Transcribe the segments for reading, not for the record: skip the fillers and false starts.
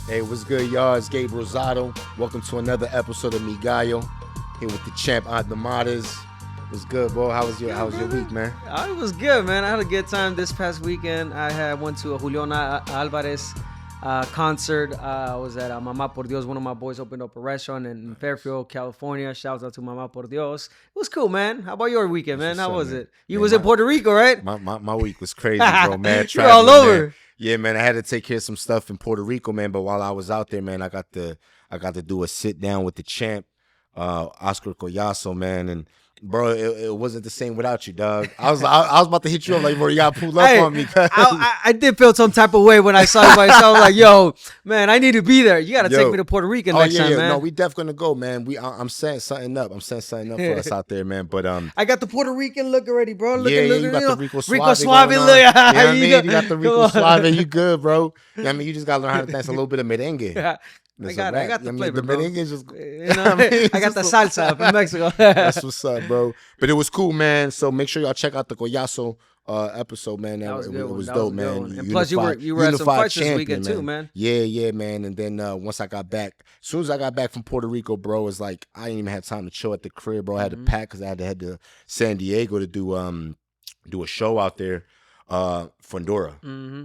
Hey, what's good, y'all? It's Gabe Rosado. Welcome to another episode of Mi Gallo. Here with the champ, Undisputed. What's good, bro? How was your week, man? It was good, man. I had a good time this past weekend. Went to a Juliana Alvarez concert. I was at Mama Por Dios. One of my boys opened up a restaurant in Fairfield, California. Shouts out to Mama Por Dios. It was cool, man. How about your weekend, man? How was it? You was in Puerto Rico, right? My week was crazy, bro, man. You're all over. Man. Yeah, man. I had to take care of some stuff in Puerto Rico, man. But while I was out there, man, I got to do a sit down with the champ, Oscar Collazo, man, and. Bro, it wasn't the same without you, dog. I was about to hit you up like, bro, you gotta pull up on me. I did feel some type of way when I saw you by yourself. I was like, yo, man, I need to be there. You gotta take me to Puerto Rico next time, man. No, we definitely gonna go, man. I'm setting something up. For us out there, man. But I got the Puerto Rican look already, bro. You got the Rico Suave look. You know what I mean? You got the Rico Suave. You good, bro? I mean, you just gotta learn how to dance a little bit of merengue. Yeah. I got the flavor, the bro. merengue just, I got the salsa from Mexico. That's what's up, bro. But it was cool, man. So make sure y'all check out the Collazo episode, man. That was it was dope, man. And plus, you were at some fights this weekend too, man. Yeah, man. And then once I got back, as soon as I got back from Puerto Rico, bro, it's like I didn't even have time to chill at the crib, bro. I had to pack because I had to head to San Diego to do a show out there. Fundora,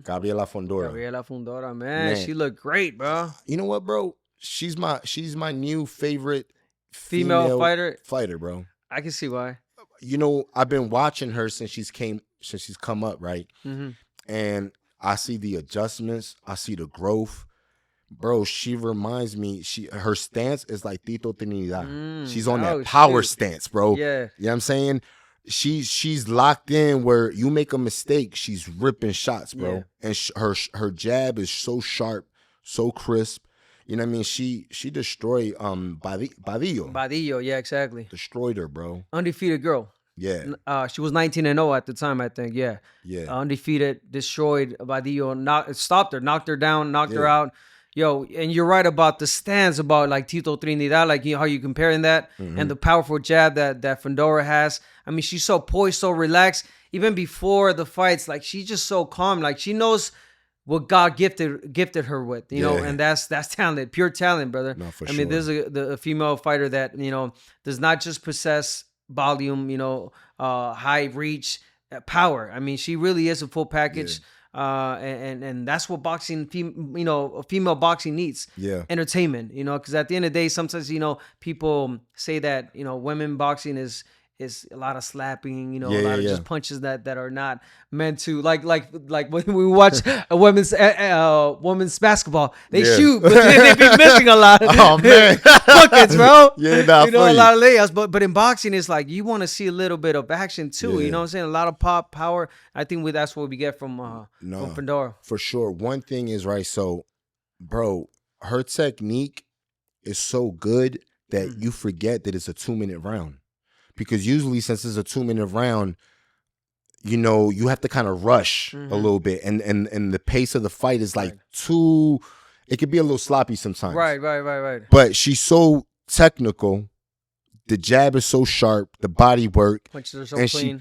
Gabriela Fundora, man, she looked great, bro. You know what, bro? She's my new favorite female fighter, bro. I can see why. You know, I've been watching her since she's come up, right? And I see the adjustments, I see the growth, bro. She reminds me. Her stance is like Tito Trinidad. She's on that power stance, bro. Yeah, you know what I'm saying. She's locked in where you make a mistake, she's ripping shots, bro. Yeah. And her jab is so sharp, so crisp. You know what I mean? She destroyed Badillo. Badillo, yeah, exactly. Destroyed her, bro. Undefeated girl. Yeah. She was 19-0 at the time, I think. Yeah. Undefeated, destroyed Badillo, stopped her, knocked her down, knocked her out. Yo, and you're right about the stance about like Tito Trinidad, like how you comparing that and the powerful jab that Fundora has. I mean, she's so poised, so relaxed. Even before the fights, like she's just so calm. Like she knows what God gifted her with, you know, and that's talent, pure talent, brother. No, for sure. I mean, there's a female fighter that, you know, does not just possess volume, you know, high reach, power. I mean, she really is a full package. And that's what boxing, female boxing needs. Yeah. Entertainment, you know, because at the end of the day, sometimes, you know, people say that, you know, women boxing is a lot of slapping, you know, a lot of just punches that are not meant to, like when we watch a women's basketball, they shoot, but they be missing a lot. Oh man, buckets, bro. Yeah, you know, a lot of layups, but in boxing, it's like you want to see a little bit of action too. You know what I'm saying? A lot of pop, power. I think that's what we get from Fundora. For sure. One thing is right. So, bro, her technique is so good that you forget that it's a 2-minute round. Because usually, since it's a 2-minute round, you know, you have to kind of rush a little bit, and the pace of the fight is like too. It could be a little sloppy sometimes. Right. But she's so technical. The jab is so sharp. The body work, punches are so and clean.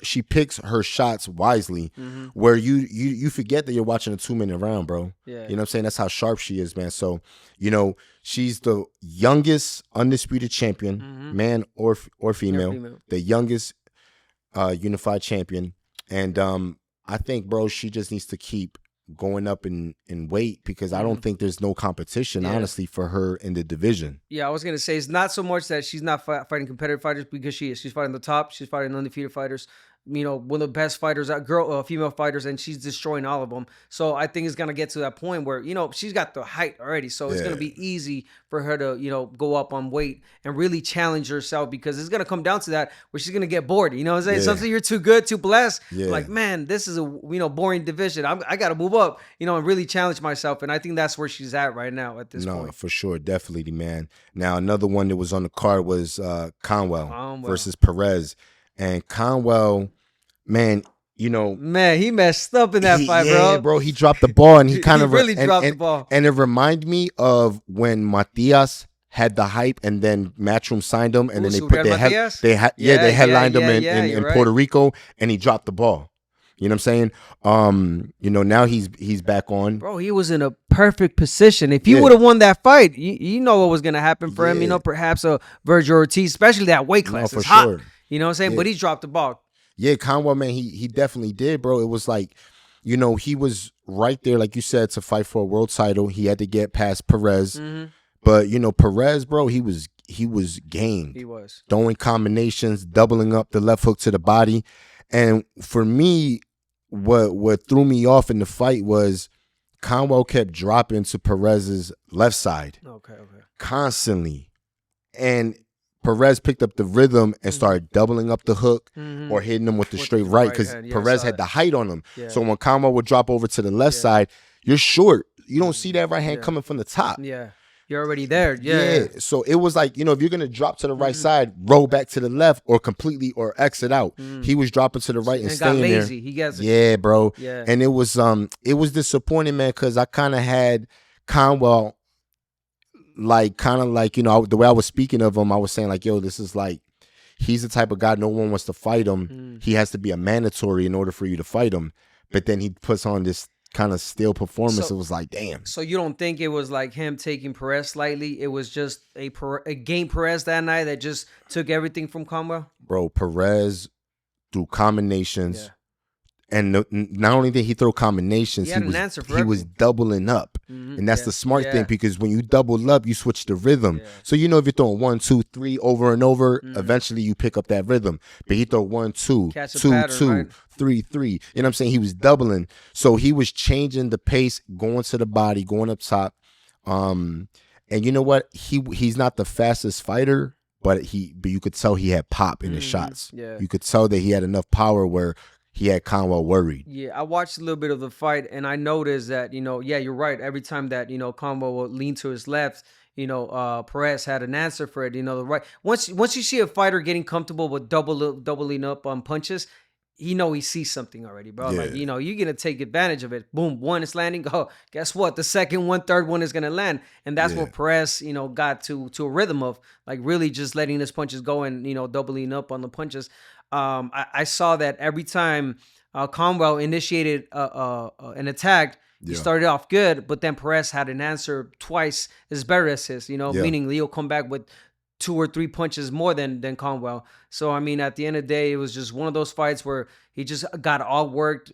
she picks her shots wisely. Where you forget that you're watching a 2-minute round, bro. Yeah. You know what I'm saying? That's how sharp she is, man. So, you know, she's the youngest undisputed champion, man or female. The youngest unified champion. And I think, bro, she just needs to keep going up in weight because I don't think there's no competition, honestly, for her in the division. Yeah, I was going to say it's not so much that she's not fighting competitive fighters because she is. She's fighting the top. She's fighting undefeated fighters. You know, one of the best fighters, female fighters, and she's destroying all of them. So I think it's going to get to that point where, you know, she's got the height already. So it's going to be easy for her to, you know, go up on weight and really challenge herself because it's going to come down to that where she's going to get bored. You know what I'm saying? Something you're too good, too blessed. Like, man, this is a, you know, boring division. I got to move up, you know, and really challenge myself. And I think that's where she's at right now at this point. No, for sure. Definitely, man. Now, another one that was on the card was Conwell versus Perez. And Conwell, man, you know, he messed up in that fight, bro. Yeah, bro, he dropped the ball and he kind of really dropped the ball. And it reminded me of when Matias had the hype, and then Matchroom signed him, and then they put Gabriel their Matias? they headlined him in you're right. Puerto Rico, and he dropped the ball. You know what I'm saying? You know, now he's back on. Bro, he was in a perfect position. If he would have won that fight, you know what was going to happen for him. You know, perhaps a Virgil Ortiz, especially that weight class. No, for hot. sure. You know what I'm saying? But he dropped the ball. Yeah, Conwell, man, he definitely did, bro. It was like, you know, he was right there, like you said, to fight for a world title. He had to get past Perez. But, you know, Perez, bro, he was game. He was. Throwing combinations, doubling up the left hook to the body. And for me, what threw me off in the fight was Conwell kept dropping to Perez's left side. Okay. Constantly. And Perez picked up the rhythm and started doubling up the hook or hitting him with the straight right, because Perez had the height on him. Yeah. So when Conwell would drop over to the left side, you're short. You don't see that right hand coming from the top. Yeah. You're already there. Yeah. So it was like, you know, if you're going to drop to the right side, roll back to the left or completely or exit out. He was dropping to the right and staying got lazy. there. He gets it. Yeah, bro. Yeah. And it was disappointing, man, because I kind of had Conwell kind of, you know, the way I was speaking of him, I was saying like, yo, this is like, he's the type of guy no one wants to fight him. He has to be a mandatory in order for you to fight him. But then he puts on this kind of still performance. It was like, damn. So you don't think it was like him taking Perez slightly? It was just a game Perez that night that just took everything from Conwell? Bro, Perez threw combinations. And not only did he throw combinations, he was doubling up. And that's the smart thing, because when you double up, you switch the rhythm. So, you know, if you're throwing 1, 2, 3 over and over, eventually you pick up that rhythm. But he threw 1, 2, 2, 3, 3. You know what I'm saying? He was doubling. So he was changing the pace, going to the body, going up top. And you know what? He's not the fastest fighter, but you could tell he had pop in his shots. Yeah. You could tell that he had enough power where he had Conwell worried. Yeah, I watched a little bit of the fight, and I noticed that, you know, yeah, you're right. Every time that, you know, Conwell would lean to his left, you know, Perez had an answer for it. You know, the right. Once you see a fighter getting comfortable with doubling up on punches, he sees something already, bro. Yeah. Like, you know, you're going to take advantage of it. Boom, one is landing. Oh, guess what? The second one, third one is going to land. And that's what Perez, you know, got to a rhythm of, like, really just letting his punches go and, you know, doubling up on the punches. I saw that every time Conwell initiated an attack, he started off good, but then Perez had an answer twice as better as his, you know, meaning Leo come back with 2 or 3 punches more than Conwell. So, I mean, at the end of the day, it was just one of those fights where he just got outworked,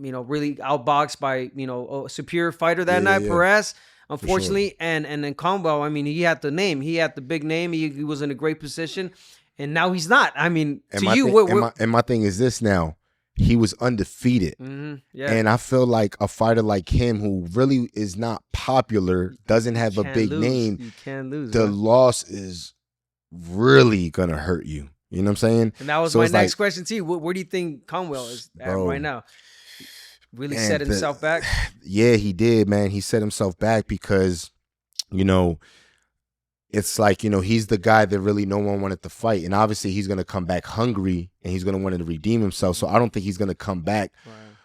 you know, really outboxed by, you know, a superior fighter that night, Perez, unfortunately. Sure. And then Conwell, I mean, he had the name. He had the big name. He was in a great position. And now he's not. I mean, and my thing is this now. He was undefeated. And I feel like a fighter like him who really is not popular, doesn't have a big name, you can't lose. The loss is really going to hurt you. You know what I'm saying? And that was my next question to you. Where do you think Conwell is at right now? Really set himself back? Yeah, he did, man. He set himself back because, you know, it's like, you know, he's the guy that really no one wanted to fight. And obviously he's going to come back hungry and he's going to want to redeem himself. So I don't think he's going to come back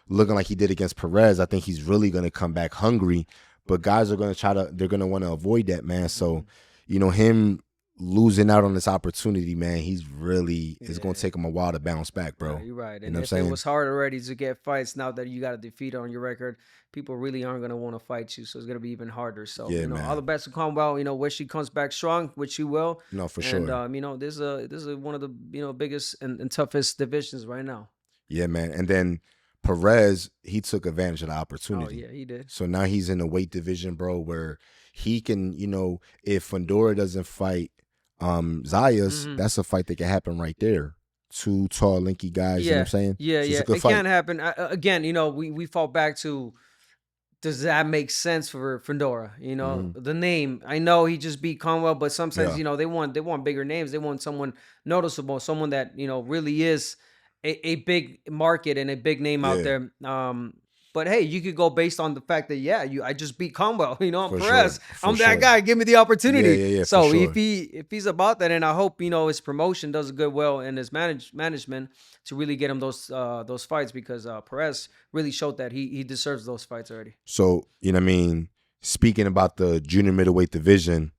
looking like he did against Perez. I think he's really going to come back hungry. But guys are going to they're going to want to avoid that, man. So, you know, him losing out on this opportunity, man, he's really, it's going to take him a while to bounce back, bro. Yeah, you're right. And you know if it was hard already to get fights, now that you got a defeat on your record, people really aren't going to want to fight you. So it's going to be even harder. So, you know, all the best to Conwell, you know, where she comes back strong, which she will. No, for sure. And, you know, this is one of the, you know, biggest and toughest divisions right now. Yeah, man. And then Perez, he took advantage of the opportunity. Oh, yeah, he did. So now he's in the weight division, bro, where he can, you know, if Fundora doesn't fight Zayas, that's a fight that can happen right there. 2 tall, lanky guys, you know what I'm saying? Yeah, so it can happen. Again, you know, we fall back to, does that make sense for Fundora? You know, the name. I know he just beat Conwell, but sometimes, you know, they want bigger names. They want someone noticeable, someone that, you know, really is a big market and a big name out there. But hey, you could go based on the fact that I just beat Conwell. You know, I'm Perez. I'm that guy. Give me the opportunity. Yeah, so if he's about that, and I hope, you know, his promotion does good well and his management to really get him those fights, because Perez really showed that he deserves those fights already. So, you know what I mean, speaking about the junior middleweight division,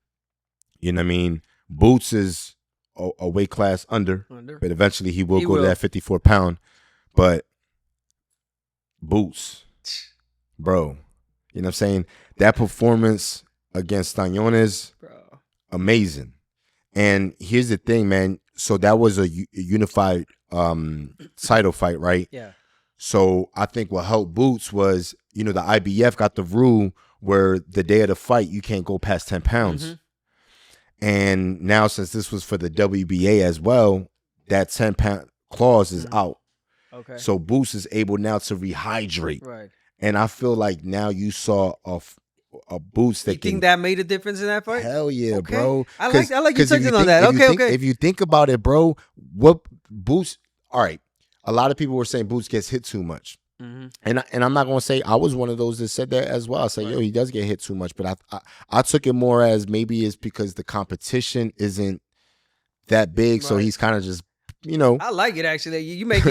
You know what I mean? Boots is a weight class under, but eventually he will go to that 54-pound. But Boots, bro, you know what I'm saying? That performance against Stanionis, amazing. And here's the thing, man. So that was a unified title fight, right? Yeah. So I think what helped Boots was, you know, the IBF got the rule where the day of the fight, you can't go past 10 pounds. Mm-hmm. And now since this was for the WBA as well, that 10-pound clause is out. Okay. So Boots is able now to rehydrate. Right. And I feel like now you saw a Boots that you think that made a difference in that fight? Hell yeah, okay. bro. I like you touching on that. Okay. If you think about it, bro, what Boots, all right, a lot of people were saying Boots gets hit too much. Mm-hmm. And I'm not gonna say I was one of those that said that as well. I said, yo, he does get hit too much, but I took it more as maybe it's because the competition isn't that big, so he's kind of just, you know. I like it actually. You make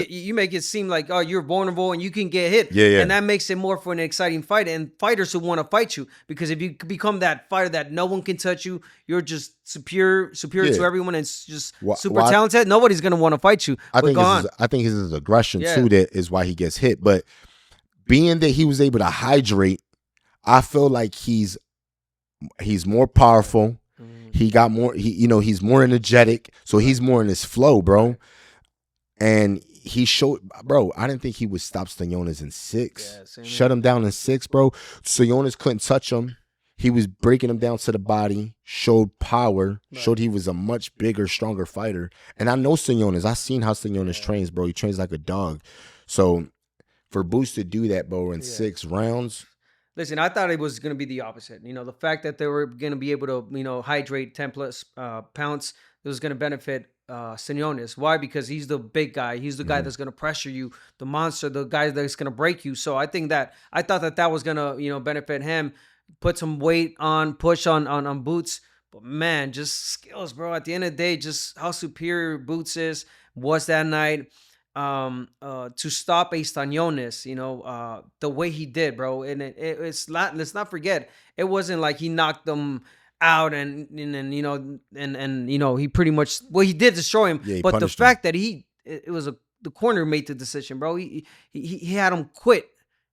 it seem like, oh, you're vulnerable and you can get hit. Yeah. And that makes it more for an exciting fight and fighters who want to fight you, because if you become that fighter that no one can touch you, you're just superior to everyone and just super talented. Nobody's gonna want to fight you. I think his aggression too that is why he gets hit. But being that he was able to hydrate, I feel like he's more powerful. He got more, he's more energetic. So he's more in his flow, bro. And he showed, bro, I didn't think he would stop Stanionis in 6. Yeah, shut him down in 6, bro. Stanionis couldn't touch him. He was breaking him down to the body, showed power, showed he was a much bigger, stronger fighter. And I know Stanionis. I've seen how Stanionis trains, bro. He trains like a dog. So for Boots to do that, bro, in 6 rounds. Listen, I thought it was going to be the opposite. You know, the fact that they were going to be able to, hydrate 10 plus pounds, it was going to benefit Stanionis. Why? Because he's the big guy. He's the guy that's going to pressure you, the monster, the guy that's going to break you. So I thought that was going to, benefit him, put some weight on, push on Boots. But man, just skills, bro. At the end of the day, just how superior Boots was that night. To stop a Stanionis, the way he did, bro. And it's not, let's not forget, it wasn't like he knocked them out and he pretty much, well, he did destroy him. Yeah, but the fact that it was the corner made the decision, bro. He had him quit.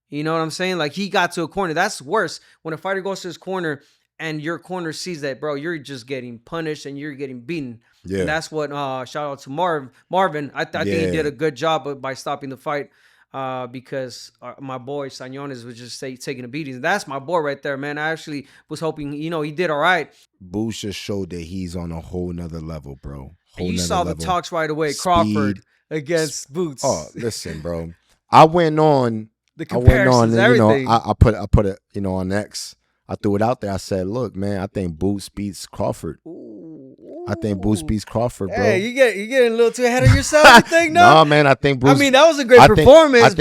You know what I'm saying? Like, he got to a corner. That's worse when a fighter goes to his corner and your corner sees that, bro, you're just getting punished and you're getting beaten. Yeah. And that's what, shout out to Marvin. I think he did a good job by stopping the fight because my boy Stanionis was just taking a beating. That's my boy right there, man. I actually was hoping, he did all right. Boots just showed that he's on a whole nother level, bro. And you saw the talks right away. Speed, Crawford against Boots. Oh, listen, bro. I went on. The comparisons, everything. I put it, on X. I threw it out there. I said, look, man, I think Boots beats Crawford. Ooh. I think Boots beats Crawford, bro. Hey, you getting a little too ahead of yourself, you think? No, man, I think Boots. I mean, that was a great performance.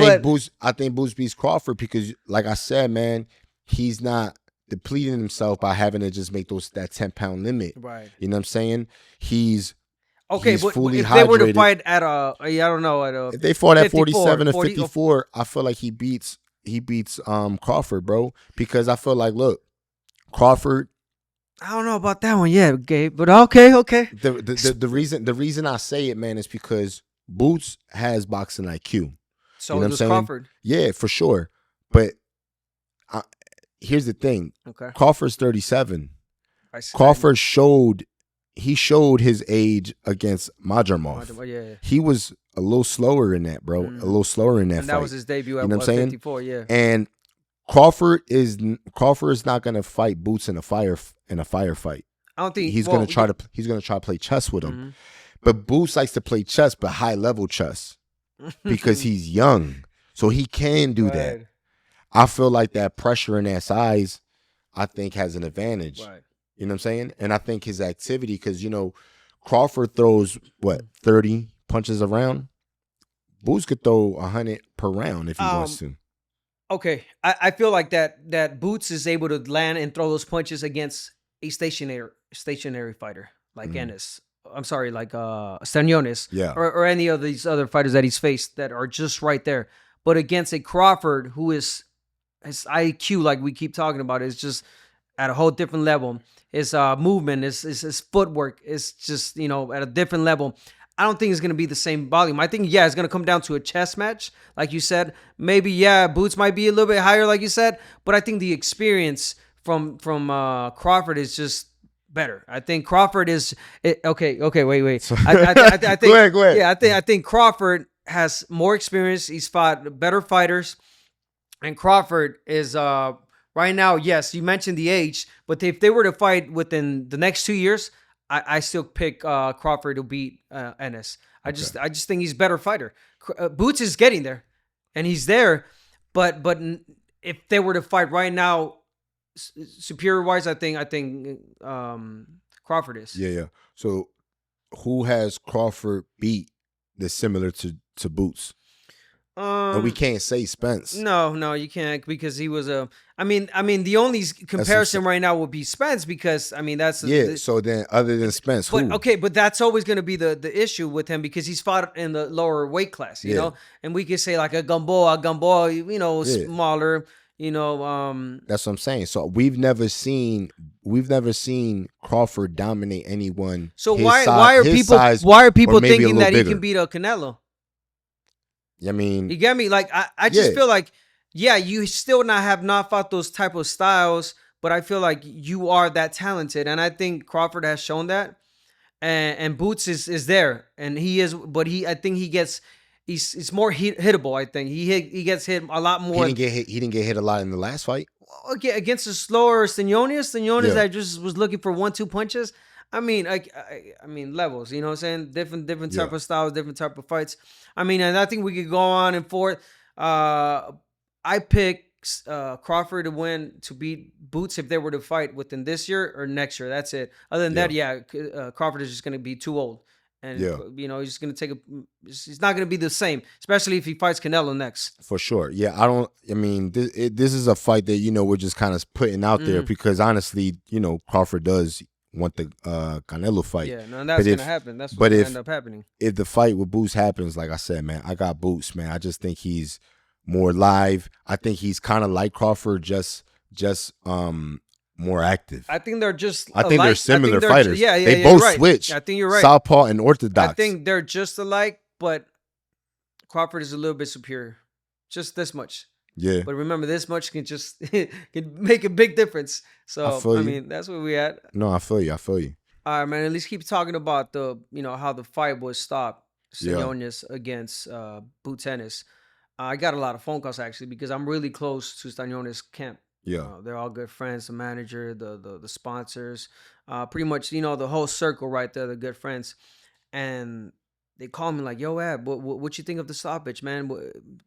I think Boots beats Crawford because, like I said, man, he's not depleting himself by having to just make that 10-pound limit. Right. You know what I'm saying? He's but fully if hydrated. they were to fight at I don't know, if they fought at 47 or 54, I feel like he beats Crawford, bro, because I feel like, look, Crawford, I don't know about that one yet, Gabe, but okay. The reason I say it, man, is because Boots has boxing IQ. So you know does Crawford. Yeah, for sure. But here's the thing. Okay. Crawford's 37. Crawford showed his age against Madrimov. Yeah. He was a little slower in that, bro. A little slower in that fight. And that was his debut at 54, yeah. And Crawford is not gonna fight Boots in a firefight. I don't think he's gonna try to play chess with him. Mm-hmm. But Boots likes to play chess, but high level chess. Because he's young. So he can do that. I feel like that pressure in that size, I think, has an advantage. Right. You know what I'm saying? And I think his activity, because, Crawford throws, 30 punches a round? Boots could throw 100 per round if he wants to. Okay. I feel like that Boots is able to land and throw those punches against a stationary fighter like Ennis. I'm sorry, like Stanionis. Yeah. Or any of these other fighters that he's faced that are just right there. But against a Crawford who is his IQ, like we keep talking about, is just at a whole different level. His movement, his footwork is just, at a different level. I don't think it's going to be the same volume. I think, it's going to come down to a chess match. Like you said, maybe, Boots might be a little bit higher, like you said, but I think the experience from Crawford is just better. I think Crawford is okay. Wait. I think go ahead. Yeah, I think Crawford has more experience. He's fought better fighters, and Crawford is right now. Yes, you mentioned the age, but if they were to fight within the next 2 years, I still pick Crawford to beat Ennis. I just think he's a better fighter. Boots is getting there, and he's there, but if they were to fight right now, superior wise, I think Crawford is. Yeah. So who has Crawford beat that's similar to Boots? And we can't say Spence. No, you can't, because he was I mean, the only comparison right now would be Spence, because that's so then, other than Spence, who? But that's always going to be the issue with him, because he's fought in the lower weight class, you know, and we could say like a Gamboa, smaller. That's what I'm saying. So we've never seen Crawford dominate anyone. So why are people thinking that he can beat a Canelo? I mean, you get me? Like I just feel like, you still have not fought those type of styles, but I feel like you are that talented, and I think Crawford has shown that. And Boots is there, and he is, but I think he gets. He's more hittable. I think he gets hit a lot more. He didn't get hit a lot in the last fight. Okay, against a slower Stanionis that just was looking for 1-2 punches. I mean, levels. You know what I'm saying? Different type of styles, different type of fights. I mean, and I think we could go on and forth. I pick Crawford to beat Boots if they were to fight within this year or next year. That's it. Other than that, Crawford is just going to be too old. And, he's going to he's not going to be the same, especially if he fights Canelo next. For sure. Yeah, this is a fight that, we're just kind of putting out there, because honestly, Crawford does want the Canelo fight. Yeah, no, and that's going to happen. That's what's going to end up happening. If the fight with Boots happens, like I said, man, I got Boots, man. I just think he's more live. I think he's kind of like Crawford, just more active. I think they're just I think they're similar fighters. Yeah, they both switch. I think you're right. Southpaw and orthodox. I think they're just alike, but Crawford is a little bit superior. Just this much. Yeah. But remember, this much can just can make a big difference. So that's where we at. No, I feel you. All right, man. At least keep talking about how the fight was stopped. Stanionis against Boots Ennis. I got a lot of phone calls actually, because I'm really close to Stanionis' camp. Yeah, they're all good friends. The manager, the sponsors, pretty much the whole circle right there. They're good friends, and they call me like, "Yo, Ab, what you think of the stoppage, man?"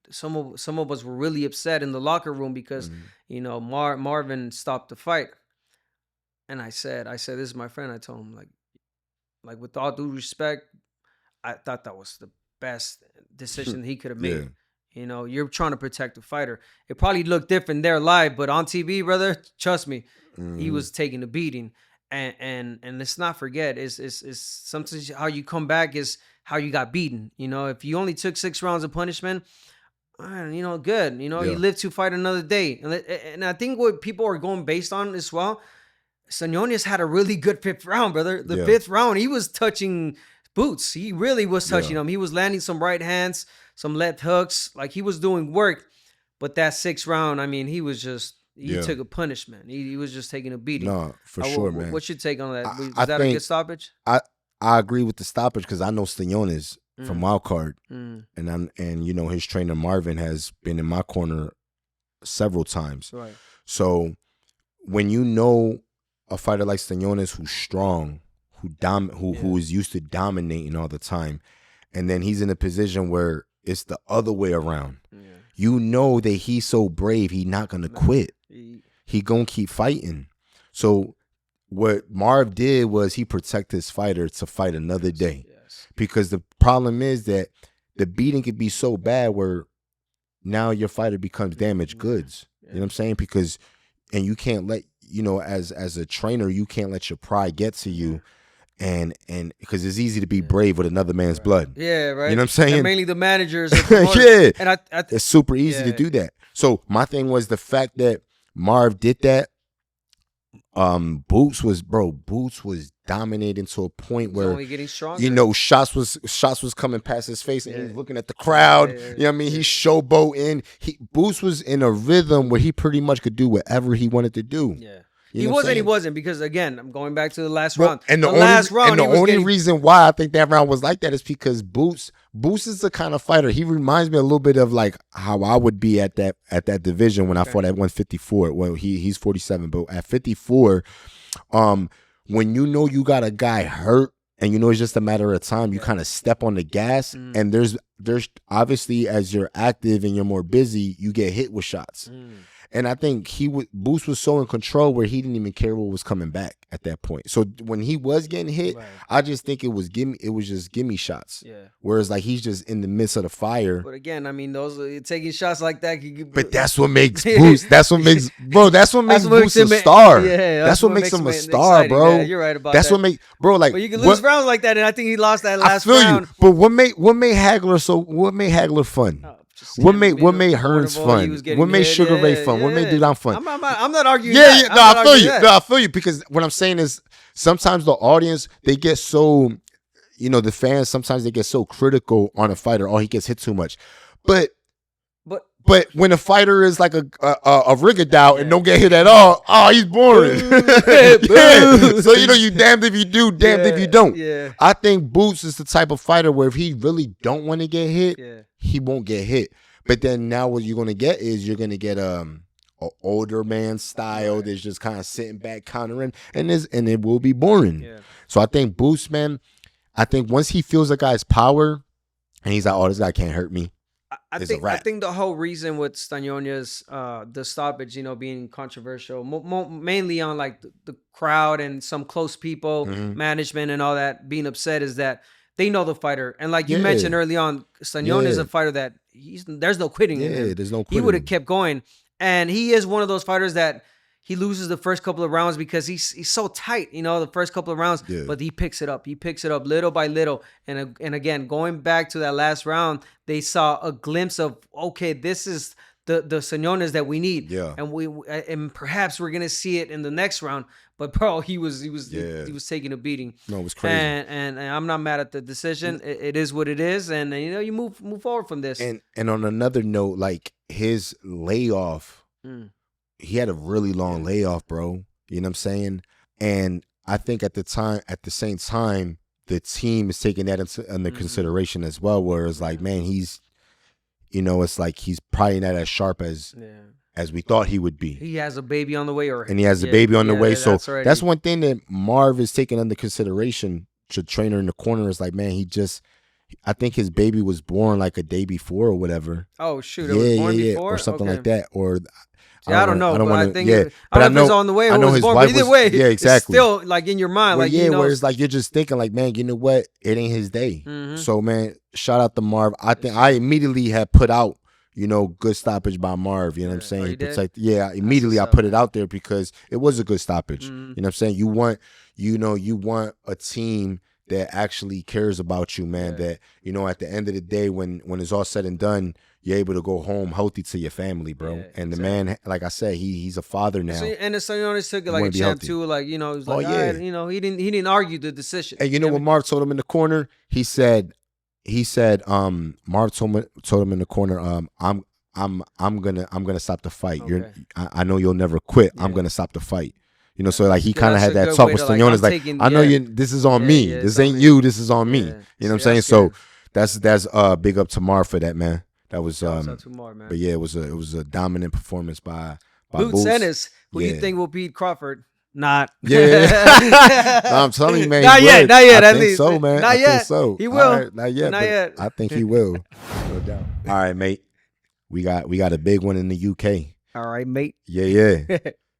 Some of us were really upset in the locker room because Marvin stopped the fight, and I said, "This is my friend." I told him like with all due respect, I thought that was the best decision he could have made. Yeah. You're trying to protect the fighter. It probably looked different there live, but on TV, brother, trust me, he was taking a beating. And let's not forget, is sometimes how you come back is how you got beaten. If you only took 6 rounds of punishment, good. You live to fight another day. And I think what people are going based on as well, Stanionis had a really good 5th round, brother. The 5th round, he was touching Boots. He really was touching him. He was landing some right hands, some left hooks. Like, he was doing work. But that 6th round, he was just... He took a punishment. He was just taking a beating. No, for sure, man. What's your take on that? Was that a good stoppage? I agree with the stoppage because I know Stanionis from Wildcard, and his trainer Marvin has been in my corner several times. Right. So when you know a fighter like Stanionis who's strong, who is used to dominating all the time, and then he's in a position where it's the other way around. Yeah. You know that he's so brave, he's not gonna quit. He gonna keep fighting. So what Marv did was he protected his fighter to fight another day. Yes. Because the problem is that the beating could be so bad where now your fighter becomes damaged goods. Yeah. You know what I'm saying? Because you can't let, as a trainer, you can't let your pride get to you. And because it's easy to be brave with another man's blood. Yeah, right. You know what I'm saying? And mainly the managers. Yeah. And it's super easy to do that. So my thing was the fact that Marv did that. Boots was dominating to a point where only getting stronger. You know, shots was coming past his face, and he's looking at the crowd. You know what I mean? He's showboating. Boots was in a rhythm where he pretty much could do whatever he wanted to do. Yeah. You know he wasn't because, again, I'm going back to the last Well, round. And the only reason why I think that round was like that is because Boots is the kind of fighter. He reminds me a little bit of like how I would be at that division when I fought at 154. Well, he's 47, but at 54, when you know you got a guy hurt and you know it's just a matter of time, you kind of step on the gas. And there's obviously, as you're active and you're more busy, you get hit with shots. And I think Boots was so in control where he didn't even care what was coming back at that point. So when he was getting hit, I just think it was just gimme shots. Yeah. Whereas like he's just in the midst of the fire. But again, I mean, taking shots like that. But that's what makes Boots. That's what makes Boots a star. Yeah, that's what makes him a star, bro. Yeah, you're right about that. That's what makes like. But you can lose rounds like that, and I think he lost that last round. I feel round. you. But what made Hagler fun? What made Hearns fun? What made Sugar Ray fun? What made Dudon fun? I'm not arguing. Yeah, no, I feel you. No, I feel you because what I'm saying is sometimes the audience they get so, the fans sometimes they get so critical on a fighter. Oh, he gets hit too much, but when a fighter is like a Rigadao and don't get hit at all, oh, he's boring. So you damned if you do, damned if you don't. Yeah. I think Boots is the type of fighter where if he really don't want to get hit, he won't get hit. But then now what you're gonna get is you're gonna get an older man style that's just kind of sitting back countering, and it will be boring. Yeah. So I think Boots, man, I think once he feels the guy's power, and he's like, oh, this guy can't hurt me. I think the whole reason with Stanionis, the stoppage, being controversial, mainly on like the crowd and some close people, management and all that being upset is that they know the fighter. And like you mentioned early on, Stanionis is a fighter that there's no quitting in him. There's no quitting. He would have kept going. And he is one of those fighters that he loses the first couple of rounds because he's so tight, the first couple of rounds, but he picks it up. He picks it up little by little. And again, going back to that last round, they saw a glimpse of, okay, this is the Stanionis that we need. Yeah. And perhaps we're going to see it in the next round. But bro, he was taking a beating. No, it was crazy. And I'm not mad at the decision. It is what it is. And you move forward from this. And on another note, like his layoff, he had a really long layoff, bro. You know what I'm saying? And I think at the same time, the team is taking that under consideration as well. Where it's like, man, he's, it's like he's probably not as sharp as we thought he would be. He has a baby on the way, and he has a baby on the way. So that's one thing that Marv is taking under consideration to trainer in the corner is like, man, I think his baby was born like a day before or whatever. Oh shoot! It was born before? Or something like that, or. I don't know, but I think I don't know if it's on the way or was born. But either way, yeah, exactly. It's still like in your mind, where it's like you're just thinking, like, man, you know what? It ain't his day. So, man, shout out to Marv. I think I immediately had put out, good stoppage by Marv. You know what I'm saying? Immediately I put it out there because it was a good stoppage. You know what I'm saying? You want a team that actually cares about you, man. That at the end of the day, when it's all said and done, you're able to go home healthy to your family, bro. Yeah, and the man, like I said, he's a father now. And the Stanionis took it like a champ too. Like he was like, all right, he didn't argue the decision. And you know what Marv told him in the corner? He said, Marv told him in the corner, I'm gonna stop the fight. Okay. I know you'll never quit. Yeah. I'm gonna stop the fight. So like he kind of had that talk with Stanionis, like I know this is on me. This ain't you. This is on me. You know what I'm saying? So that's big up to Marv for that, man. That was man. But yeah, it was a dominant performance by Boots Ennis. Who do you think will beat Crawford? Not. Yeah. No, I'm telling you, man. Not yet. I think so, man. Not yet. Think so. He will. Right, not yet. Not yet. I think he will. No doubt. All right, mate. We got a big one in the UK. All right, mate. Yeah.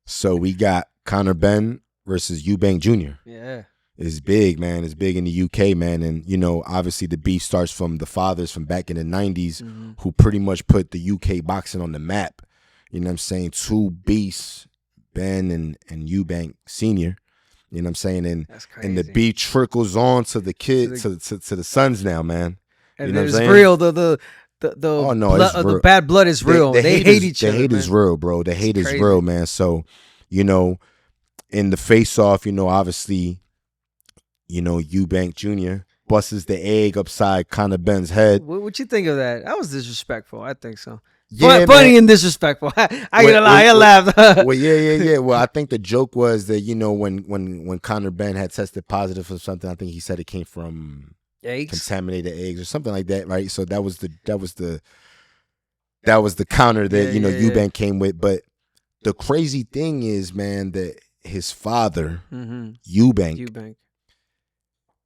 So we got Conor Benn versus Eubank Jr. Yeah. It's big, man. It's big in the UK, man. And, obviously the beef starts from the fathers from back in the 90s who pretty much put the UK boxing on the map. You know what I'm saying? Two beasts, Benn and Eubank Sr. You know what I'm saying? And the beef trickles on to the kids, to the sons now, man. And you know it's real. The bad blood is real. They hate each other. The hate is real, bro. The hate is real, man. So, in the face-off, obviously, Eubank Jr. busts the egg upside Conor Benn's head. What you think of that? That was disrespectful. I think so. Yeah, funny and disrespectful. I ain't gonna lie, I laughed. Well, yeah. Well, I think the joke was that when Conor Benn had tested positive for something, I think he said it came from contaminated eggs or something like that, right? So that was the counter that Eubank came with. But the crazy thing is, man, that his father, Eubank,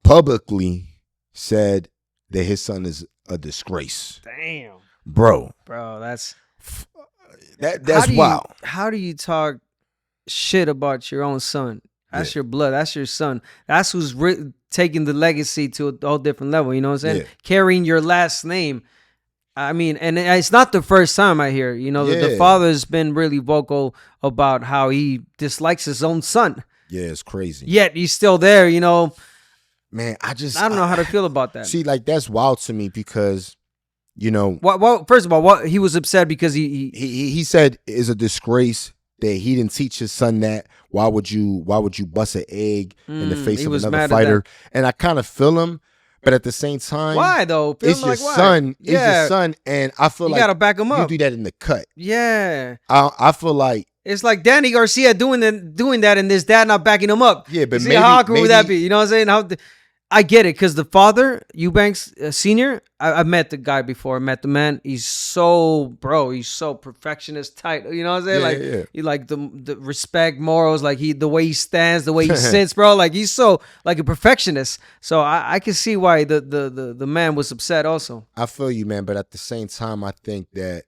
publicly said that his son is a disgrace. Damn. Bro, that's wild. How do you talk shit about your own son? That's your blood. That's your son. That's who's taking the legacy to a whole different level. You know what I'm saying? Yeah. Carrying your last name. I mean, and it's not the first time I hear. The father's been really vocal about how he dislikes his own son. Yeah, it's crazy. Yet he's still there. Man, I don't know how to feel about that. See, that's wild to me because. Well, first of all, he was upset because he said it's a disgrace that he didn't teach his son that. Why would you bust an egg in the face of another fighter? And I kind of feel him, but at the same time, why though? It's your son. It's your son, and I feel like you gotta back him up. You do that in the cut. Yeah, I feel like it's like Danny Garcia doing that, and his dad not backing him up. Yeah, but how awkward would that be? You know what I'm saying? I get it, because the father, Eubank's senior, I met the guy before. I met the man. He's so perfectionist, tight. You know what I'm saying? He like the respect, morals, like the way he stands, the way he sits, bro. Like he's so like a perfectionist. So I can see why the man was upset also. I feel you, man. But at the same time, I think that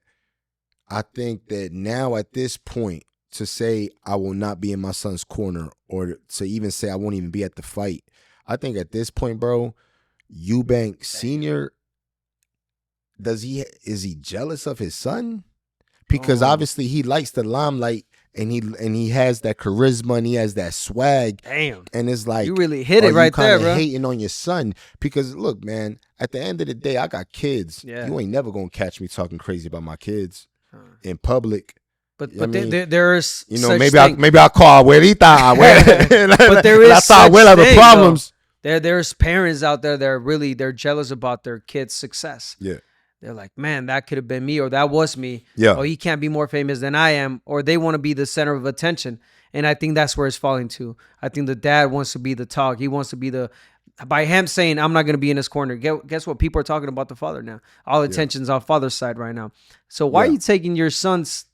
now at this point, to say I will not be in my son's corner, or to even say I won't even be at the fight, I think at this point, bro, Eubank Senior, is he jealous of his son? Because obviously he likes the limelight, and he has that charisma, and he has that swag. Damn. And it's like, you really hit it right there, bro. Hating on your son, because look, man, at the end of the day, I got kids. Yeah. You ain't never gonna catch me talking crazy about my kids in public. But there's maybe I'll call Abuelita. But there is such thing, problems. There's parents out there that they're jealous about their kid's success. Yeah. They're like, man, that could have been me, or that was me. Yeah. Or he can't be more famous than I am, or they want to be the center of attention. And I think that's where it's falling to. I think the dad wants to be the talk. He wants to be by him saying, I'm not going to be in his corner. Guess what? People are talking about the father now. All attention's on father's side right now. So why are you taking your son's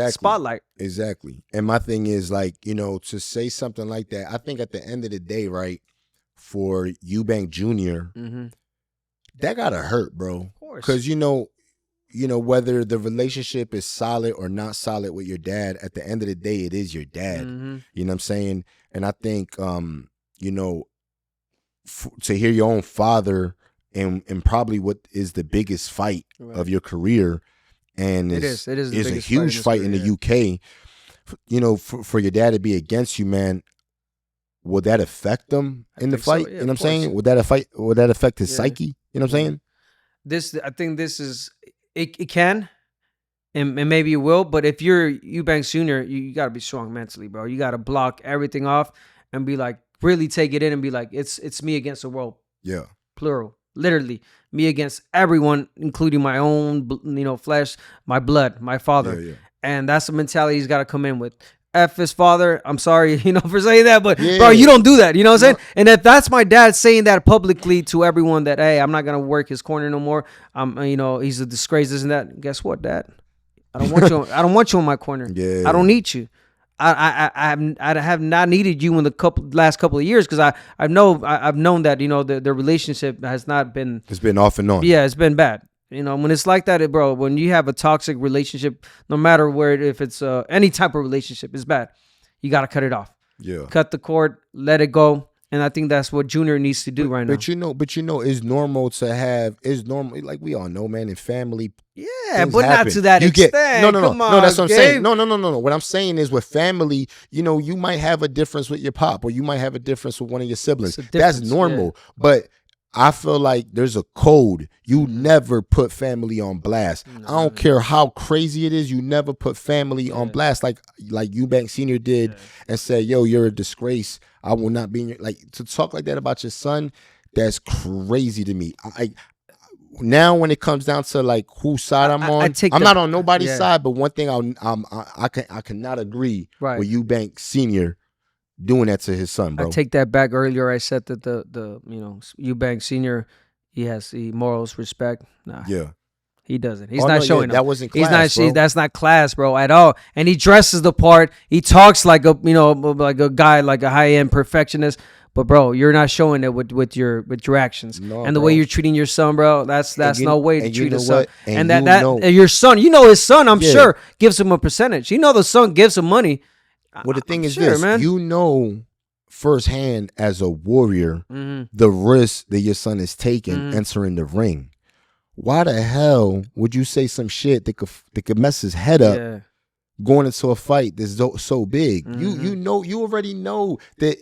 spotlight? Exactly. And my thing is, like, to say something like that, I think at the end of the day, right, for Eubank Jr., that gotta hurt, bro. Of course. Because whether the relationship is solid or not solid with your dad, at the end of the day, it is your dad. You know what I'm saying? And I think, to hear your own father and probably what is the biggest fight of your career, and it is a huge fight in the UK. For your dad to be against you, man. Will that affect them in the fight? So, you know what I'm saying? Would that affect his psyche? You know what I'm saying? I think this is it can, and maybe it will. But if you're Eubank Jr., you got to be strong mentally, bro. You got to block everything off and be like, really take it in and be like, it's me against the world. Yeah. Plural. Literally, me against everyone, including my own, flesh, my blood, my father. Yeah. And that's the mentality he's got to come in with. F his father. I'm sorry, for saying that, but bro, you don't do that. You know what I'm saying? And if that's my dad saying that publicly to everyone that, hey, I'm not gonna work his corner no more. He's a disgrace, isn't that? Guess what, Dad? I don't want you. I don't want you in my corner. Yeah. I don't need you. I have not needed you in the last couple of years, because I've known that the relationship has not been. It's been off and on. Yeah, it's been bad. When it's like that, bro, when you have a toxic relationship, no matter if it's any type of relationship, it's bad. You got to cut it off. Yeah. Cut the cord, let it go. And I think that's what Junior needs to do right now. It's normal to have, like we all know, man, in family. Yeah, but happen. Not to that extent. No, that's what I'm saying. Gabe. No. What I'm saying is, with family, you might have a difference with your pop, or you might have a difference with one of your siblings. That's normal. Yeah. But I feel like there's a code. You never put family on blast. I don't care how crazy it is. You never put family on blast like Eubank Senior did and said, "Yo, you're a disgrace. I will not be in your," like, to talk like that about your son. That's crazy to me. Now when it comes down to like whose side I'm on, I'm not on nobody's side. But one thing I cannot agree with Eubank Senior doing that to his son, bro. I take that back. Earlier, I said that the Eubank Senior, he has the morals, respect. Nah, he doesn't. He's not showing them. That wasn't class, bro. That's not class, bro, at all. And he dresses the part. He talks like a like a guy, like a high end perfectionist. But bro, you're not showing it with your actions, and the way you're treating your son, bro. That's no way to treat a son. And your son, his son, I'm sure gives him a percentage. The son gives him money. Well, the thing is this, man. Firsthand as a warrior, the risk that your son is taking entering the ring. Why the hell would you say some shit that could mess his head up going into a fight that's so big? You already know that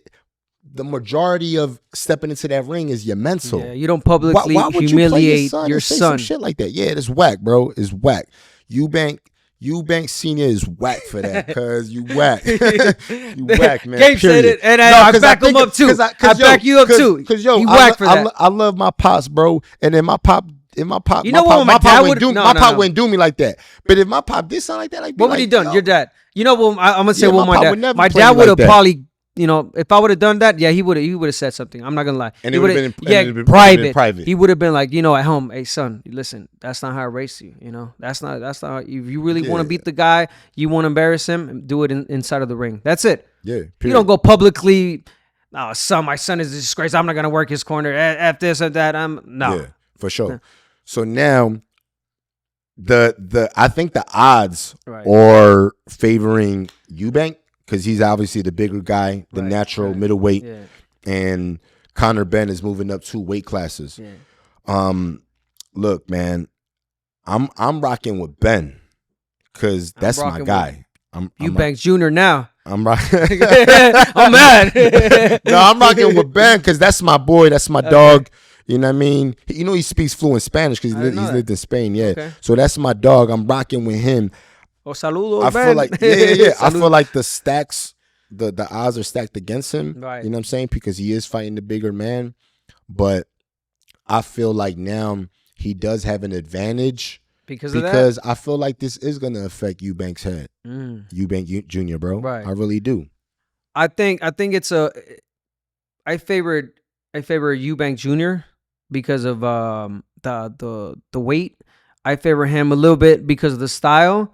the majority of stepping into that ring is your mental. Yeah, you don't publicly humiliate your son. Some shit like that. Yeah, it's whack, bro. It's whack. Eubank Senior is whack for that, cause you whack. You whack, man. Gabe said it, and I back him up too. I back you up too. Cause yo, you whack for that. I love my pops, bro, and then my pop. My pop wouldn't do me like that. But if my pop did something like that, what would he done? Your dad. I'm gonna say what my dad. My dad would have probably. If I would have done that, he would have said something. I'm not gonna lie. And it would have been private. He would have been like, at home, hey son, listen, that's not how I raised you. That's not. If you really want to beat the guy, you want to embarrass him, do it inside of the ring. That's it. Yeah. Period. You don't go publicly. Oh, my son is a disgrace. I'm not gonna work his corner. F this or that. No. Yeah, for sure. Yeah. So now, I think the odds are favoring Eubank. Because he's obviously the bigger guy, the natural middleweight, and Conor Benn is moving up 2 weight classes. Yeah. Look, man, I'm rocking with Benn because that's my guy. Eubank Jr. now. I'm rocking. I'm mad. No, I'm rocking with Benn because that's my boy. That's my dog. You know what I mean? He speaks fluent Spanish because he's lived in Spain. Yeah. Okay. So that's my dog. I'm rocking with him. Oh, saludos, I feel like I feel like the stacks, the odds are stacked against him. Right. You know what I'm saying? Because he is fighting the bigger man. But I feel like now he does have an advantage because I feel like this is gonna affect Eubank's head. Eubank Jr., bro. Right. I really do. I think it's I favor Eubank Jr. because of the weight. I favor him a little bit because of the style.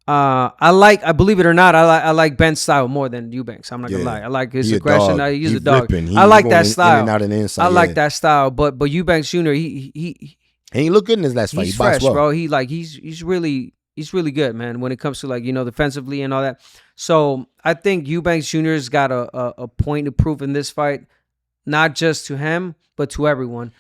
I believe it or not, I like Benn's style more than Eubank's. I'm not gonna lie. I like his aggression. He's a dog. I like that style. In and out and inside, I like that style. But Eubank Jr. He looked good in his last fight. He's fresh, bro. He's really good, man. When it comes to defensively and all that. So I think Eubank Jr.'s got a point to prove in this fight, not just to him but to everyone.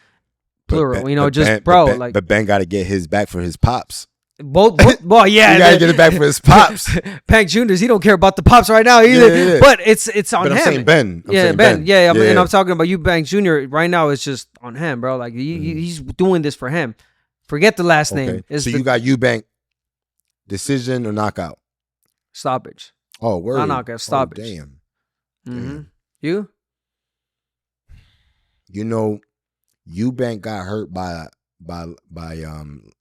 Plural. But Benn got to get his back for his pops. Both, well, yeah. You gotta get it back for his pops. Pank Jr.'s, he don't care about the pops right now either. Yeah. But it's on him. I'm saying Benn. Ben. Yeah. And I'm talking about Eubank Jr. right now. It's just on him, bro. Like he's doing this for him. Forget the last name. So you got Eubank decision or knockout? Stoppage. Oh, word. Not knockout. Stoppage. Oh, damn. Mm-hmm. You? Eubank got hurt by Liam.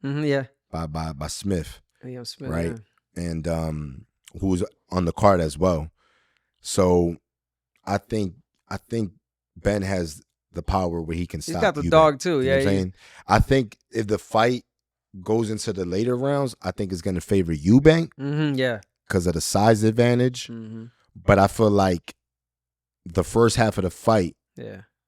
Mm-hmm, yeah. By Smith. Liam Smith. Right. Yeah. And who's on the card as well. So I think Benn has the power where he can stop. He's got the Eubank. Dog too. You know what I'm saying? I think if the fight goes into the later rounds, I think it's gonna favor Eubank. Mm-hmm, yeah. Because of the size advantage. Mm-hmm. But I feel like the first half of the fight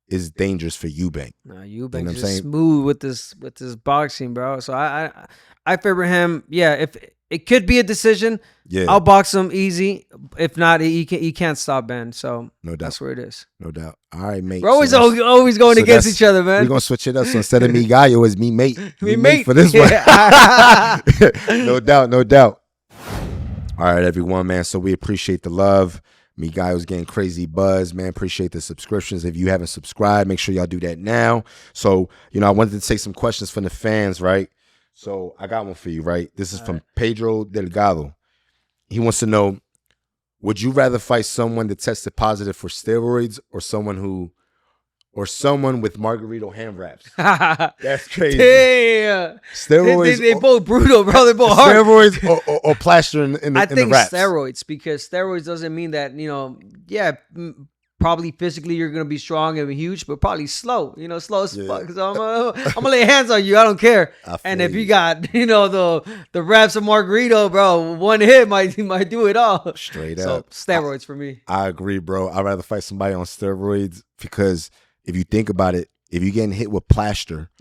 is dangerous for Eubank. Nah, Eubank is smooth with this boxing, bro. So I favor him. Yeah, if it could be a decision, I'll box him easy. If not, he can't stop Benn. So no doubt, that's where it is. No doubt. All right, mate. We're always going against each other, man. We're gonna switch it up. So instead of Mi Gallo, it's me mate. Me mate for this one. No doubt. All right, everyone, man. So we appreciate the love. Mi Gallo's getting crazy buzz, man. Appreciate the subscriptions. If you haven't subscribed, make sure y'all do that now. So, I wanted to take some questions from the fans, right? So I got one for you, right? This is from Pedro Delgado. He wants to know, would you rather fight someone that tested positive for steroids or someone with Margarito hand wraps? That's crazy. Damn. Steroids. They both brutal, bro. They both hard. Steroids or plaster in the wraps. I think steroids, because steroids doesn't mean that, probably physically you're going to be strong and huge, but probably slow, slow as fuck. So I'm going to lay hands on you. I don't care. And if you got, the wraps of Margarito, bro, one hit might do it all. Straight So up. steroids for me. I agree, bro. I'd rather fight somebody on steroids because if you think about it, if you're getting hit with plaster,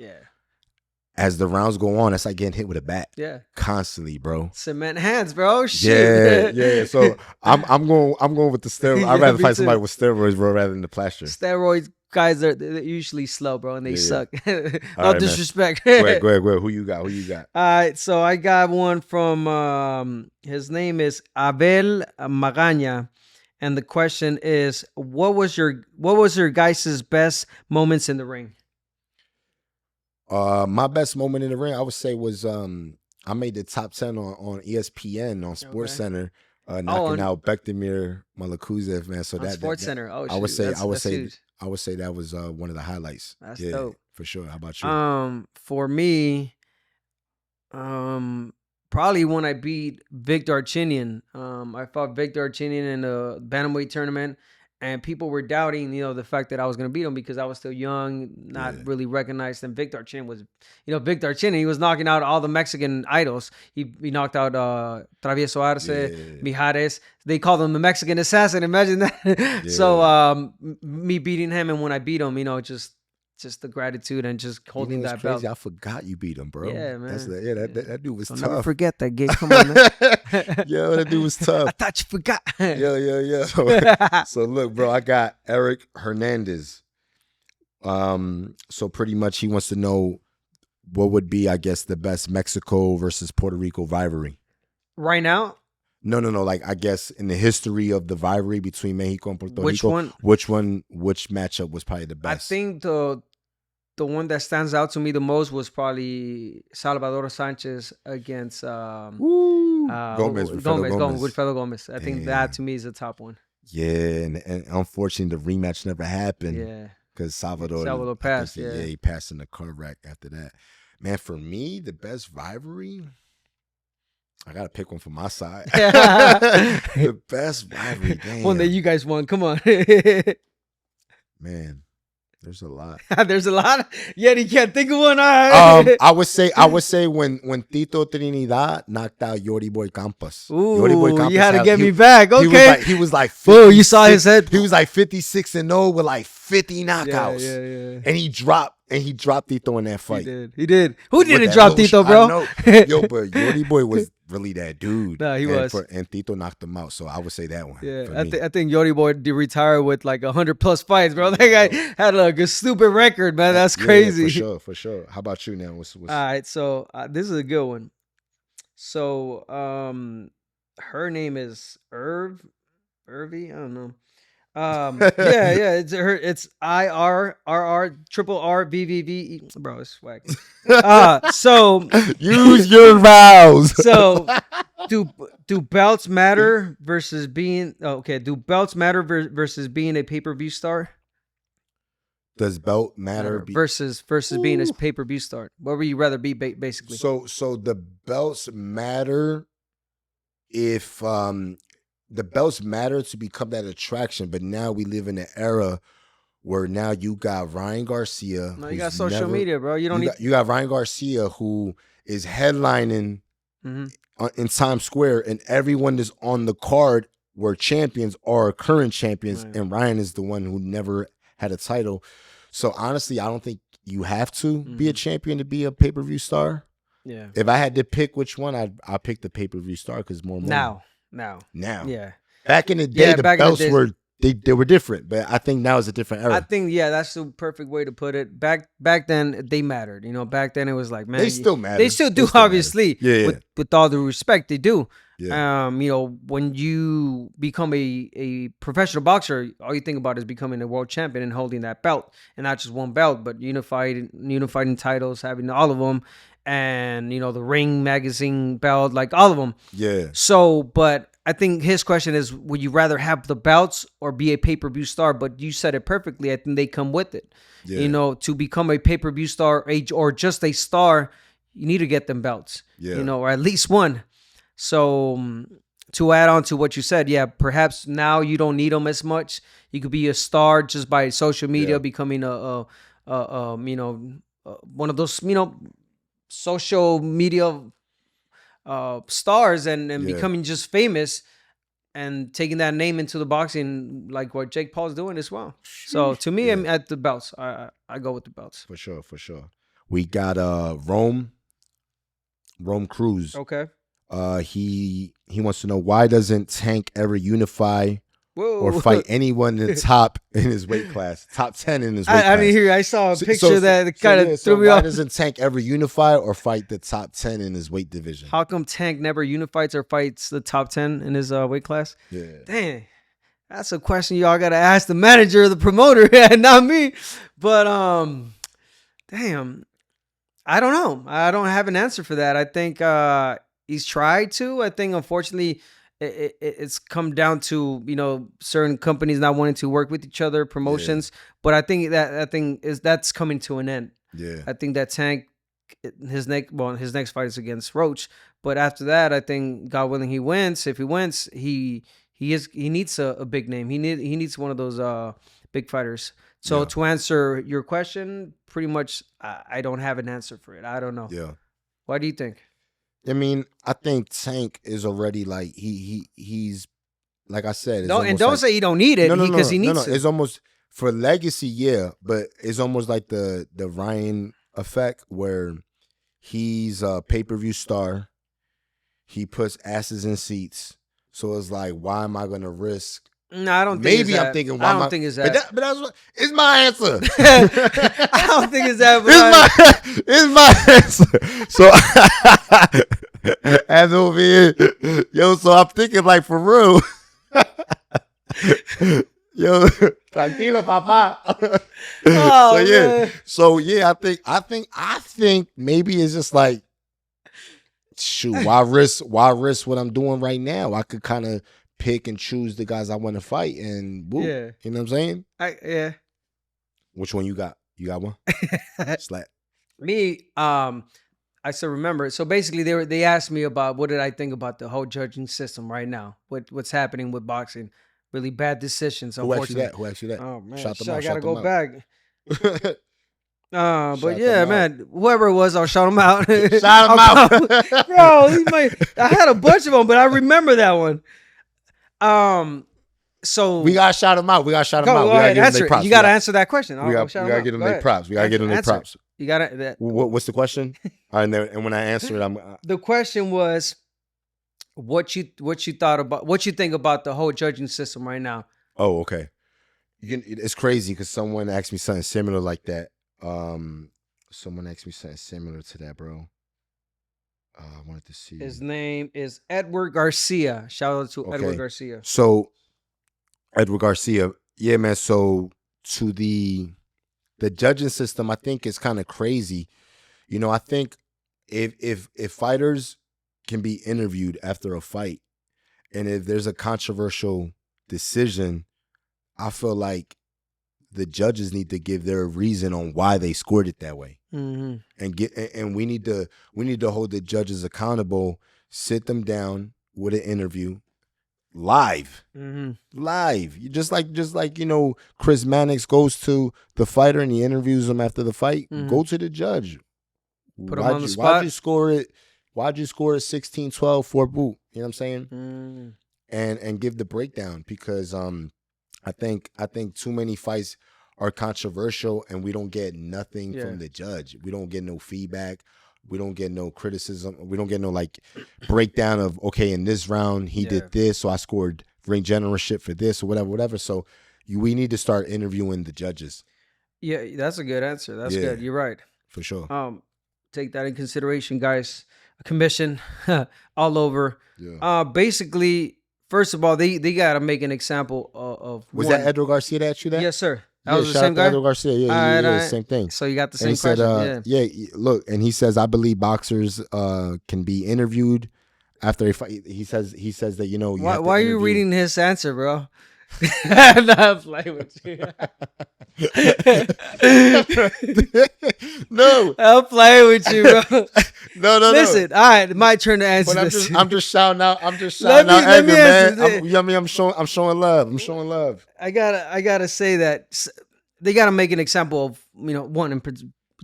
as the rounds go on, it's like getting hit with a bat. Yeah. Constantly, bro. Cement hands, bro. Shit. Yeah. So I'm going with the steroids. I'd rather fight somebody with steroids, bro, rather than the plaster. Steroids guys they're usually slow, bro, and they suck. No disrespect. Go ahead. Who you got? All right, so I got one from his name is Abel Magaña. And the question is, what was your guys' best moments in the ring? My best moment in the ring, I would say, was I made the top 10 on ESPN on Sports Center, knocking out Bektemir Malakuzev, man. So that Sports Center. I would say that was one of the highlights. That's dope for sure. How about you? For me, probably when I beat Victor Archinian. I fought Victor Archinian in the bantamweight tournament. And people were doubting, the fact that I was going to beat him because I was still young, not really recognized. And Victor Archinian was, Victor Archinian, he was knocking out all the Mexican idols. He knocked out Travieso Arce, Mijares. They called him the Mexican assassin. Imagine that. So me beating him, and when I beat him, just the gratitude and just holding that crazy. belt. I forgot you beat him, bro. Yeah, man. That dude was tough. Never forget that, Gabe. Come on, man. Yo, that dude was tough. I thought you forgot. Yeah. So look, bro, I got Eric Hernandez. So pretty much he wants to know what would be, I guess, the best Mexico versus Puerto Rico rivalry. Right now? No. Like, I guess in the history of the rivalry between Mexico and Puerto Rico, which matchup was probably the best? I think the one that stands out to me the most was probably Salvador Sanchez against Wilfredo Gomez. I think that to me is the top one. Yeah, and unfortunately the rematch never happened. Yeah, because Salvador passed. He passed in the car wreck after that. Man, for me, the best rivalry, I gotta pick one from my side. The best rivalry, damn. One that you guys won. Come on, man. There's a lot. There's a lot. Yet he can't think of one. I would say when Tito Trinidad knocked out Yori Boy Campos. Ooh, you had to get me back. Okay. He was like 50, you saw his head. He was like 56-0 with like 50 knockouts. Yeah. And he dropped Tito in that fight. He did. Who didn't drop Tito, bro? Yo, but Yori Boy was really that dude. Nah, he was. And Tito knocked him out. So I would say that one. Yeah, I think Yori Boy retired with like 100+ fights, bro. That guy had like a stupid record, man. That's crazy. For sure. How about you now? What's... All right, so this is a good one. So her name is Irvy. I don't know. It's IRRRRVVVE. Bro, it's swag. So use your vowels. So do belts matter versus being do belts matter versus being a pay-per-view star? Does belt matter versus being a pay-per-view star? What would you rather be basically? So the belts matter if the belts matter to become that attraction, but now we live in an era where now you got Ryan Garcia. No, you got social media, bro. You got Ryan Garcia who is headlining in Times Square, and everyone that's on the card were champions or current champions, and Ryan is the one who never had a title. So honestly, I don't think you have to be a champion to be a pay-per-view star. Yeah. If I had to pick which one, I'd pick the pay-per-view star because more money. Now. Yeah. Back in the day, the belts were they were different, but I think now is a different era. I think that's the perfect way to put it. Back then they mattered. Back then it was like, man, they still matter. They still do, obviously. Yeah. With all the respect, they do. Yeah. When you become a professional boxer, all you think about is becoming a world champion and holding that belt, and not just one belt, but unified titles, having all of them, and the Ring magazine belt, like all of them. Yeah. So, but I think his question is, would you rather have the belts or be a pay-per-view star? But you said it perfectly. I think they come with it. Yeah. To become a pay-per-view star or just a star, you need to get them belts. Yeah. Or at least one. So to add on to what you said, yeah, perhaps now you don't need them as much. You could be a star just by social media, becoming one of those social media stars and becoming just famous and taking that name into the boxing, like what Jake Paul's doing as well. So to me, I'm at the belts. I go with the belts. For sure. We got Rome Cruz. Okay. He wants to know, why doesn't Tank ever unify or fight anyone in the top in his weight class, top 10 in his weight class? I didn't hear. I saw a picture that kind of threw me off. Why doesn't Tank ever unify or fight the top 10 in his weight division? How come Tank never unifies or fights the top 10 in his weight class? Yeah. Dang. That's a question y'all got to ask the manager or the promoter, not me. But, damn. I don't know. I don't have an answer for that. I think he's tried to. I think, unfortunately, it's come down to certain companies not wanting to work with each other, promotions. But I think that's coming to an end. Yeah, I think that Tank, his next fight is against Roach. But after that, I think, God willing, he wins. If he wins, he needs a big name. He needs one of those big fighters. So to answer your question, pretty much, I don't have an answer for it. I don't know. Yeah. Why do you think? I mean, I think Tank is already like he's like I said. Don't say he don't need it because he needs it. It's almost for legacy, but it's almost like the Ryan effect where he's a pay-per-view star. He puts asses in seats, so it's like, why am I going to risk? No, I don't think maybe I'm thinking. Why I don't think it's that. But that's what it's my answer. I don't think it's that. But it's my answer. So as over here, so I'm thinking like for real. Tranquilo, papa. I think maybe it's just like, shoot, why risk what I'm doing right now? I could kind of pick and choose the guys I want to fight, and woo, you know what I'm saying? Which one you got? You got one? Slap. Me, I still remember. So basically, they asked me about what did I think about the whole judging system right now. What's happening with boxing? Really bad decisions. Who asked you that? Oh man, I gotta go back. But yeah, man, whoever it was, I'll shout him out. Shout him out, bro. I had a bunch of them, but I remember that one. So we gotta shout him out. We gotta answer it. You gotta answer that question. We gotta give them their props. We gotta give them their props. You gotta. What's the question? All right, and when I answer it, the question was, what you thought about, what you think about the whole judging system right now? Oh, okay. It's crazy because someone asked me something similar like that. Someone asked me something similar to that, bro. I wanted to see. His name is Edward Garcia. Shout out to Edward Garcia. So, Edward Garcia, yeah, man. So to the judging system, I think is kind of crazy. I think if fighters can be interviewed after a fight, and if there's a controversial decision, I feel like the judges need to give their reason on why they scored it that way, and we need to hold the judges accountable. Sit them down with an interview, live. Just like Chris Mannix goes to the fighter and he interviews him after the fight. Go to the judge. Put him on the spot. Why'd you score it? Why'd you score it 16-12 for boot? You know what I'm saying? And give the breakdown, because I think too many fights are controversial and we don't get nothing from the judge. We don't get no feedback. We don't get no criticism. We don't get no breakdown of, okay, in this round he did this, so I scored ring generalship for this or whatever. So we need to start interviewing the judges. Yeah, that's a good answer. That's good. You're right. For sure. Take that in consideration, guys. commission all over. Yeah. Basically, first of all, they got to make an example of Was one. that Edgar Garcia that asked you that? Yes, sir. That yeah, was the same guy? Edgar Garcia. Yeah, same thing. So you got the and same question. Yeah, look, and he says, I believe boxers can be interviewed after a fight. He says that, you know, why are you reading his answer, bro? I'm playing with you. No, I'm playing with you, bro. No. Listen, all right, my turn to answer this. I'm just shouting out. Edgar, man. I'm showing love. I gotta say that they gotta make an example of, you know,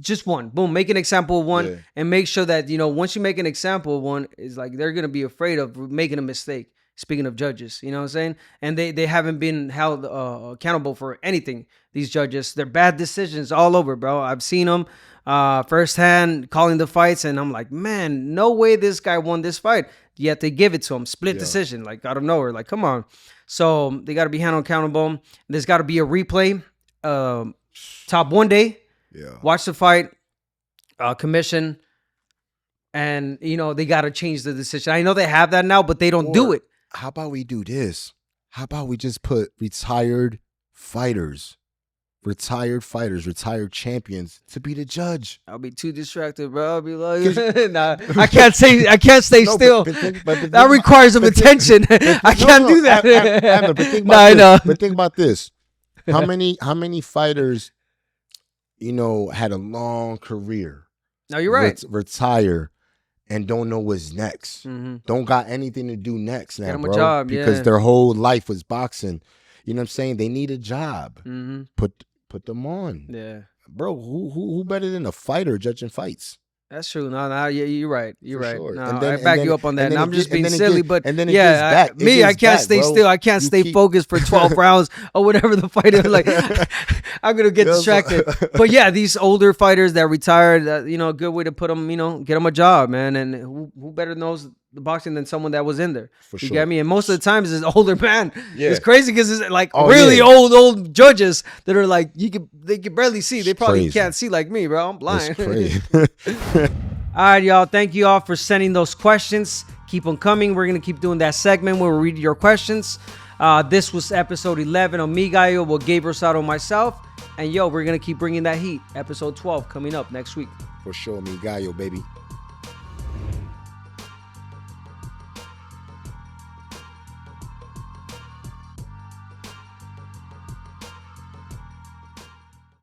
just one. Boom, make an example of one, and make sure that, you know, once you make an example of one, is like they're gonna be afraid of making a mistake. Speaking of judges, you know what I'm saying? And they haven't been held accountable for anything. These judges, they're bad decisions all over, bro. I've seen them firsthand calling the fights, and I'm like, man, no way this guy won this fight. Yet they give it to him, split decision, like out of nowhere. Like, come on. So they got to be held accountable. There's got to be a replay. Top one day. Yeah. Watch the fight. Commission. And, you know, they got to change the decision. I know they have that now, but they don't do it. How about we do this? How about we just put retired champions to be the judge? I'll be too distracted, bro. I'll be like, nah, I can't stay still. That requires some attention. I can't do that. But think about this. How many fighters, you know, had a long career? No, you're right. Retire and don't know what's next. Mm-hmm. Don't got anything to do next now, Get them bro. a job, because their whole life was boxing. You know what I'm saying? They need a job. Mm-hmm. Put them on. Yeah. Bro, who better than a fighter judging fights? That's true. No, you're right. You're right. Sure. No, I back you up on that. And I'm just being silly, but and then yeah, I can't stay still. I can't stay focused for 12 rounds or whatever the fight is. Like, I'm gonna get distracted. But yeah, these older fighters that retired, you know, a good way to put them, you know, get them a job, man. And who better knows the boxing than someone that was in there? For sure. You get me? And most of the times it's an older man. Yeah. It's crazy because it's like really old judges that are like they can barely see. They probably can't see like me, bro. I'm blind. It's crazy. All right, y'all. Thank you all for sending those questions. Keep them coming. We're going to keep doing that segment where we read your questions. This was episode 11 of Mi Gallo with Gabe, Rosado, and myself. And, we're going to keep bringing that heat. Episode 12 coming up next week. For sure, Mi Gallo, baby.